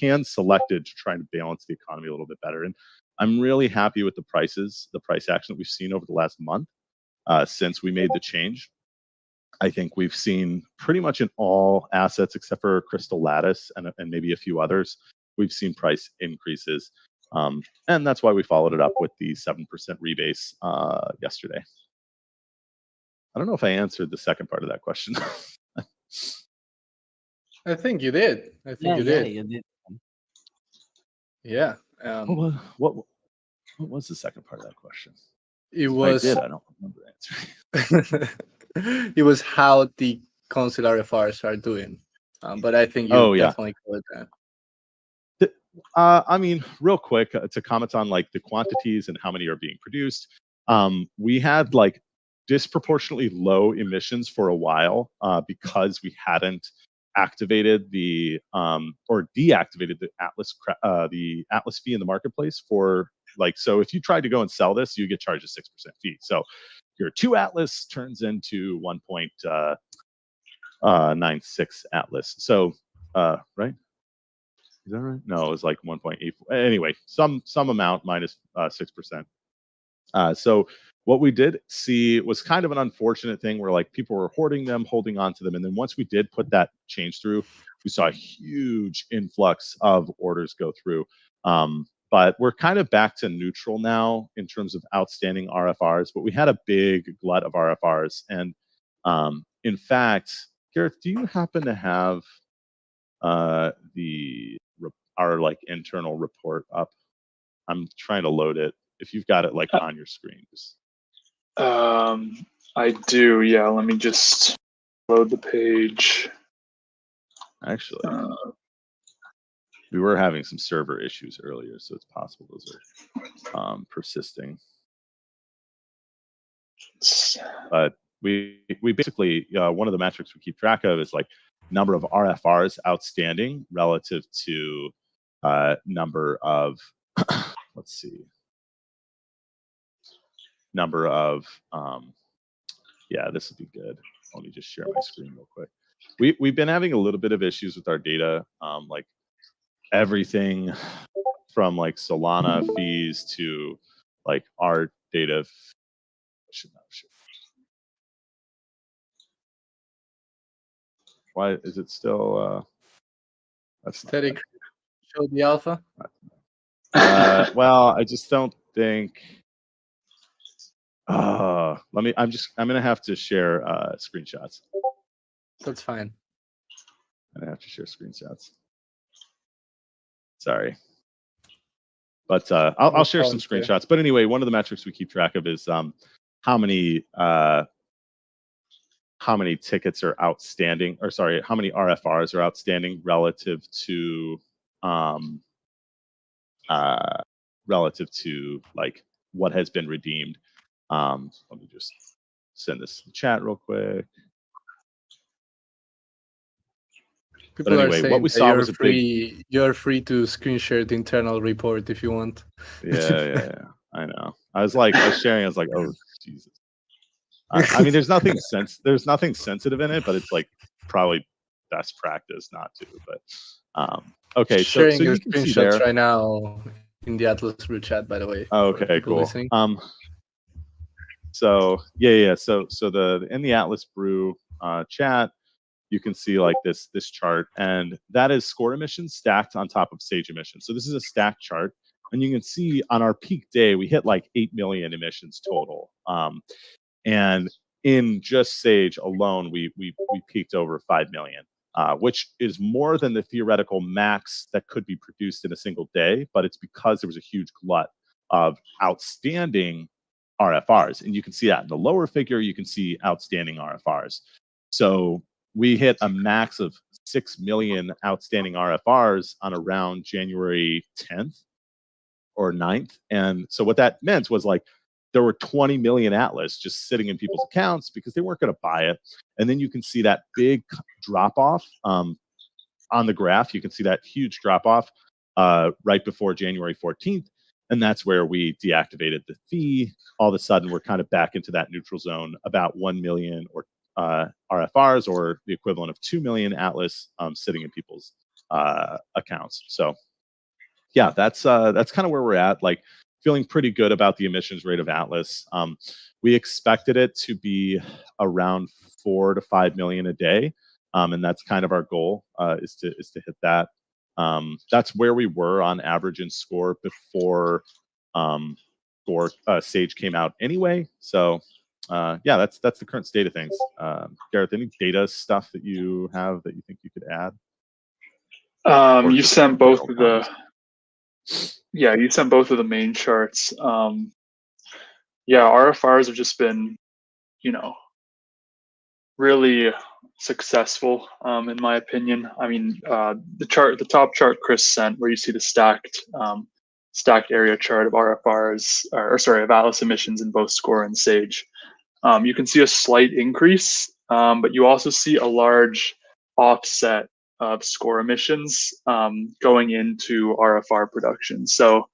hand selected to try and balance the economy a little bit better. And I'm really happy with the price action that we've seen over the last month since we made the change. I think we've seen pretty much in all assets except for Crystal Lattice and maybe a few others, we've seen price increases. And that's why we followed it up with the 7% rebase yesterday. I don't know if I answered the second part of that question. I think you did. Yeah, You did. you did. Yeah. What was the second part of that question? It If was. I did, I don't remember answering. It was how the console RFRs are doing, but I think you definitely covered that. I mean, real quick to comment on like the quantities and how many are being produced. We had like disproportionately low emissions for a while because we hadn't activated the or deactivated the Atlas fee in the marketplace for like, so if you tried to go and sell this, you get charged a 6% fee. So your 2 Atlas turns into 1.96 Atlas. So right? Is that right? No, it was like 1.8. Anyway, some amount minus 6%. So what we did see was kind of an unfortunate thing where like people were hoarding them, holding on to them. And then once we did put that change through, we saw a huge influx of orders go through. But we're kind of back to neutral now in terms of outstanding RFRs, but we had a big glut of RFRs. And in fact, Gareth, do you happen to have our like internal report up? I'm trying to load it. If you've got it like on your screen, just... I do. Yeah, let me just load the page. Actually, we were having some server issues earlier, so it's possible those are persisting. But we basically one of the metrics we keep track of is like number of RFRs outstanding relative to number of let's see, number of yeah, this would be good. Let me just share my screen real quick. We've been having a little bit of issues with our data, like everything from like Solana fees to like our data. Why is it still That's not Steady show the alpha. bad. Well, I just don't think. I'm gonna have to share screenshots. That's fine. I'm gonna have to share screenshots. Sorry. But I'll share some screenshots. But anyway, one of the metrics we keep track of is how many tickets are outstanding, or sorry, how many RFRs are outstanding relative to like what has been redeemed. Let me just send this in the chat real quick. People anyway, are saying what we saw was a big. You're free to screen share the internal report if you want. Yeah. I know. I was sharing. I was like, oh Jesus. I mean, there's nothing sensitive in it, but it's like probably best practice not to. But okay, so you can see there right now in the Atlas Brew chat, by the way. Okay, cool. Listening. So yeah. So in the Atlas Brew chat, you can see like this chart, and that is score emissions stacked on top of Sage emissions. So this is a stacked chart, and you can see on our peak day we hit like 8 million emissions total. And in just Sage alone, we peaked over 5 million, which is more than the theoretical max that could be produced in a single day. But it's because there was a huge glut of outstanding RFRs, and you can see that in the lower figure. You can see outstanding RFRs. So we hit a max of 6 million outstanding RFRs on around January 10th or 9th, and so what that meant was like there were 20 million Atlas just sitting in people's accounts because they weren't going to buy it. And then you can see that big drop off on the graph. You can see that huge drop off right before January 14th. And that's where we deactivated the fee. All of a sudden, we're kind of back into that neutral zone, about 1 million or RFRs, or the equivalent of 2 million Atlas sitting in people's accounts. So yeah, that's kind of where we're at. Like, feeling pretty good about the emissions rate of Atlas. We expected it to be around 4 to 5 million a day, and that's kind of our goal, is to hit that. That's where we were on average in score before Sage came out anyway. So yeah, that's the current state of things. Gareth, any data stuff that you have that you think you could add? You sent both of the. Yeah, you sent both of the main charts. Yeah, RFRs have just been, really successful, in my opinion. I mean, the top chart Chris sent, where you see the stacked area chart of RFRs, of Atlas emissions in both Score and Sage. You can see a slight increase, but you also see a large offset of Score emissions going into RFR production. So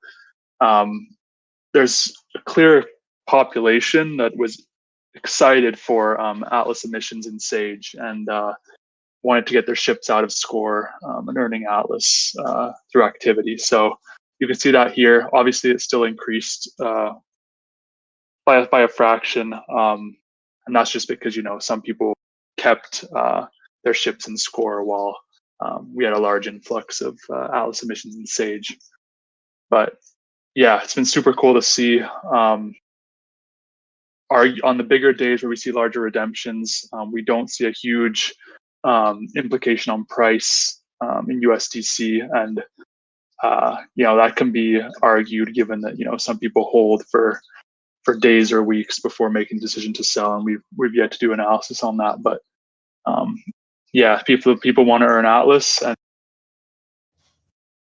there's a clear population that was excited for Atlas emissions in Sage and wanted to get their ships out of Score and earning Atlas through activity. So you can see that here. Obviously, it's still increased by a fraction, and that's just because some people kept their ships in Score while we had a large influx of Atlas emissions in Sage. But yeah, it's been super cool to see. On the bigger days where we see larger redemptions, we don't see a huge implication on price in USDC, and that can be argued given that some people hold for days or weeks before making the decision to sell, and we've yet to do analysis on that. But yeah, people want to earn Atlas, and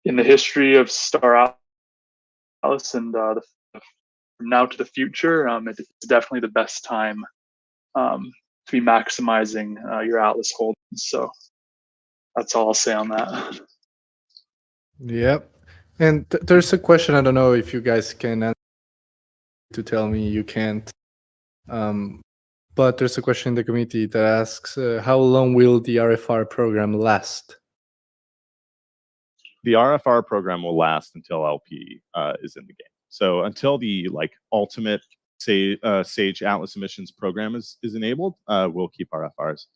in the history of Star Atlas and from now to the future, it's definitely the best time to be maximizing your Atlas holdings. So that's all I'll say on that. Yep. And there's a question, I don't know if you guys can answer, to tell me you can't. But there's a question in the community that asks, how long will the RFR program last? The RFR program will last until LP is in the game. So until the ultimate Sage Atlas emissions program is enabled, we'll keep RFRs.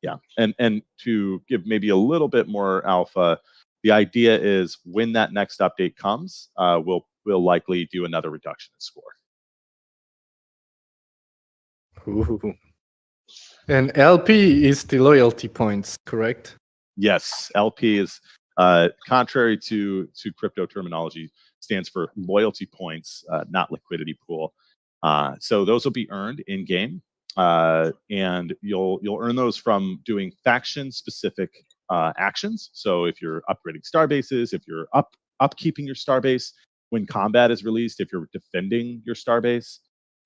Yeah, and to give maybe a little bit more alpha, the idea is when that next update comes, we'll likely do another reduction in score. Ooh. And LP is the loyalty points, correct? Yes, LP is contrary to crypto terminology, stands for loyalty points, not liquidity pool. So those will be earned in game, and you'll earn those from doing faction specific actions. So if you're upgrading star bases, if you're upkeeping your star base when combat is released, if you're defending your star base,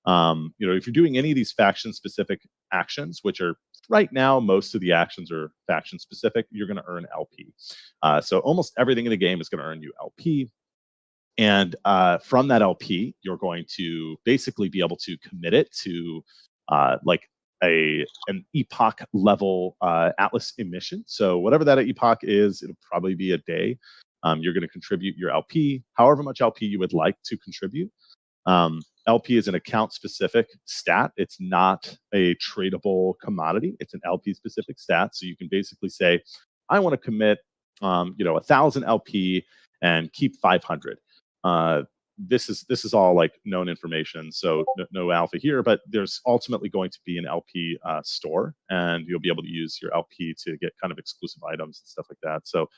if you're doing any of these faction specific actions, which are right now most of the actions are faction specific, you're going to earn LP. So almost everything in the game is going to earn you LP. And from that LP, you're going to basically be able to commit it to like an epoch level Atlas emission. So whatever that epoch is, it'll probably be a day. You're going to contribute your LP, however much LP you would like to contribute. LP is an account specific stat. It's not a tradable commodity. It's an LP specific stat. So you can basically say, I want to commit, 1,000 LP and keep 500. This is all like known information, so no alpha here, but there's ultimately going to be an LP store, and you'll be able to use your LP to get kind of exclusive items and stuff like that. So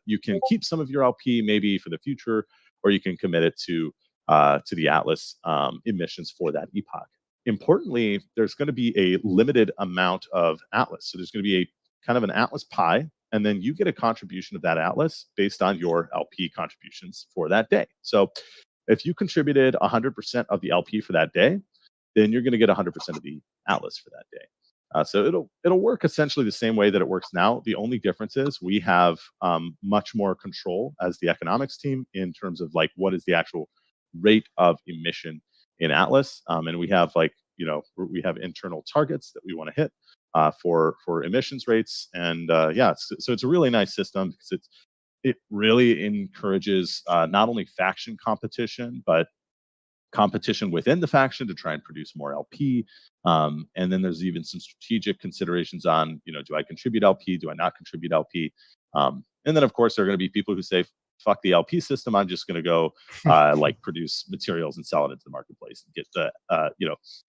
you can keep some of your LP maybe for the future, or you can commit it to the Atlas emissions for that epoch. Importantly, there's going to be a limited amount of Atlas. So there's going to be a kind of an Atlas pie, and then you get a contribution of that Atlas based on your LP contributions for that day. So if you contributed 100% of the LP for that day, then you're going to get 100% of the Atlas for that day. So it'll work essentially the same way that it works now. The only difference is we have much more control as the economics team in terms of like what is the actual rate of emission in Atlas, and we have we have internal targets that we want to hit for emissions rates, and so it's a really nice system because it really encourages not only faction competition but competition within the faction to try and produce more LP. And then there's even some strategic considerations on, do I contribute LP? Do I not contribute LP? And then, of course, there are going to be people who say, fuck the LP system. I'm just going to go produce materials and sell it into the marketplace and get the,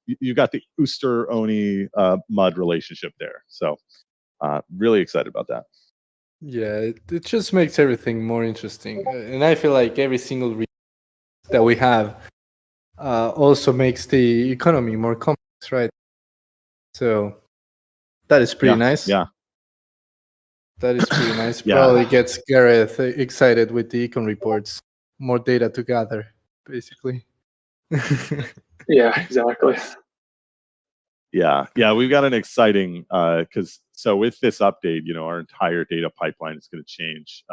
you got the Ooster Oni mud relationship there. So really excited about that. Yeah, it just makes everything more interesting. And I feel like every single that we have also makes the economy more complex, right? So that is pretty nice. Yeah. That is pretty nice. Yeah. Probably gets Gareth excited with the econ reports. More data to gather, basically. Yeah, exactly. Yeah, we've got an exciting because so with this update, our entire data pipeline is going to change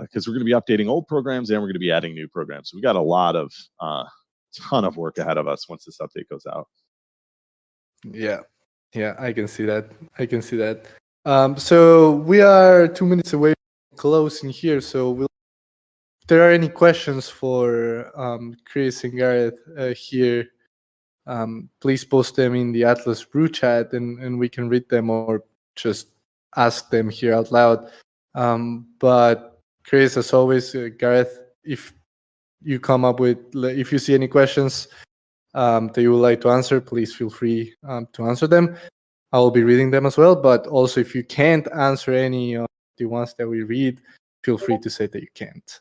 because we're going to be updating old programs and we're going to be adding new programs. So we got a lot of ton of work ahead of us once this update goes out. Yeah, I can see that. So we are 2 minutes away from closing here. So if there are any questions for Chris and Gareth here, please post them in the Atlas Brew chat and we can read them or just ask them here out loud. But Chris, as always, Gareth, if you come up with, if you see any questions that you would like to answer, please feel free to answer them. I will be reading them as well. But also, if you can't answer any of the ones that we read, feel free to say that you can't.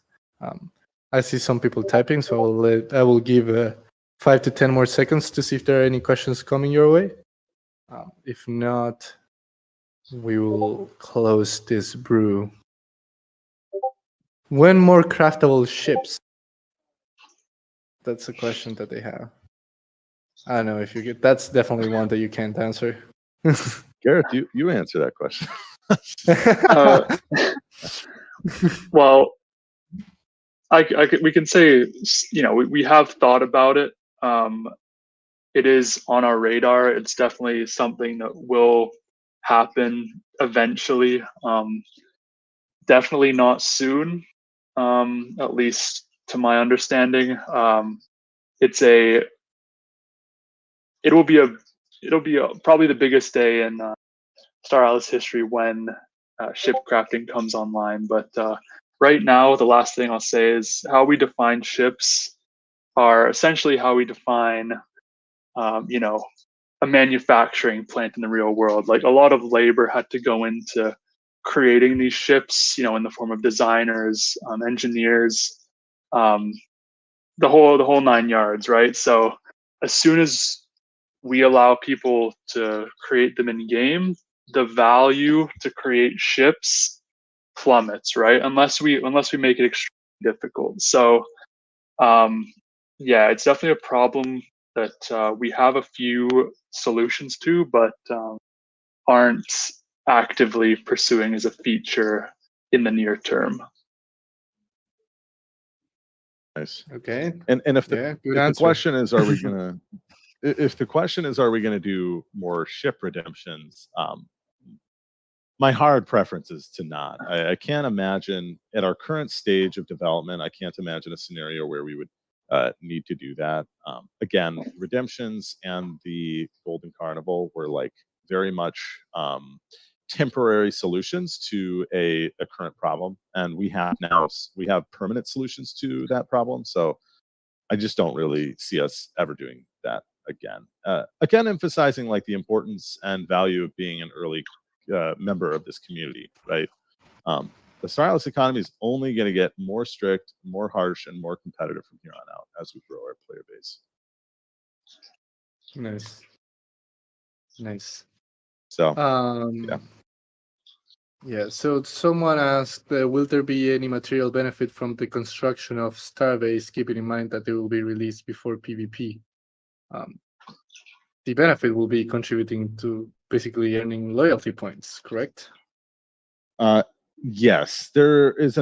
I see some people typing, so I will give 5 to 10 more seconds to see if there are any questions coming your way. If not, we will close this brew. When more craftable ships? That's a question that they have. I don't know if you get. That's definitely one that you can't answer. Gareth, you answer that question. Well, we can say, we have thought about it. It is on our radar. It's definitely something that will happen eventually. Definitely not soon, at least to my understanding. It'll be probably the biggest day in Star Atlas history when ship crafting comes online. But right now, the last thing I'll say is how we define ships are essentially how we define, a manufacturing plant in the real world. Like a lot of labor had to go into creating these ships, in the form of designers, engineers, the whole 9 yards, right? So as soon as we allow people to create them in game, the value to create ships plummets, right? Unless we make it extremely difficult. So yeah, it's definitely a problem that we have a few solutions to, but aren't actively pursuing as a feature in the near term. Nice. Okay. And if the Yeah, good if the answer. question is, are we gonna if the question is, are we gonna do more ship redemptions? My hard preference is to not. I can't imagine at our current stage of development. I can't imagine a scenario where we would need to do that. Again, redemptions and the Golden Carnival were like very much temporary solutions to a current problem, and we have permanent solutions to that problem. So I just don't really see us ever doing that again. Again, emphasizing like the importance and value of being an early member of this community, right? The Star Atlas economy is only going to get more strict, more harsh, and more competitive from here on out as we grow our player base. Nice. Nice. So Yeah. Yeah. So someone asked, will there be any material benefit from the construction of Starbase, keeping in mind that they will be released before PvP? The benefit will be contributing to basically earning loyalty points, correct? yes, there is an